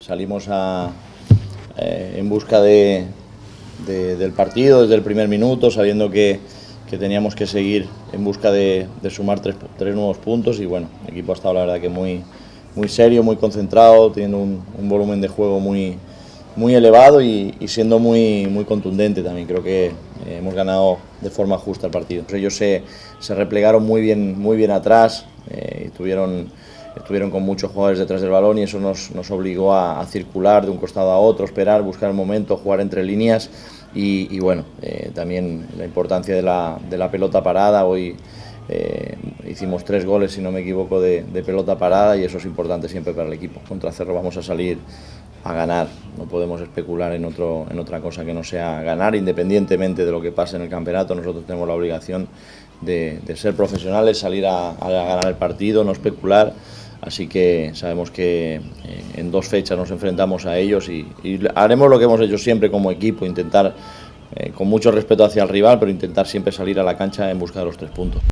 Salimos en busca del partido desde el primer minuto, sabiendo que teníamos que seguir en busca de sumar tres nuevos puntos, y bueno, el equipo ha estado la verdad que muy serio, muy concentrado, teniendo un volumen de juego muy elevado y siendo muy contundente también. Creo que hemos ganado de forma justa el partido. Ellos se replegaron muy bien atrás, estuvieron con muchos jugadores detrás del balón, y eso nos obligó a circular de un costado a otro, esperar, buscar el momento, jugar entre líneas y bueno, también la importancia de la pelota parada. Hoy hicimos 3 goles, si no me equivoco, de pelota parada, y eso es importante siempre para el equipo. Contra Cerro vamos a salir a ganar, no podemos especular en otra cosa que no sea ganar, independientemente de lo que pase en el campeonato. Nosotros tenemos la obligación de ser profesionales, salir a ganar el partido, no especular. Así que sabemos que en 2 fechas nos enfrentamos a ellos y haremos lo que hemos hecho siempre como equipo, intentar, con mucho respeto hacia el rival, pero intentar siempre salir a la cancha en busca de los 3 puntos.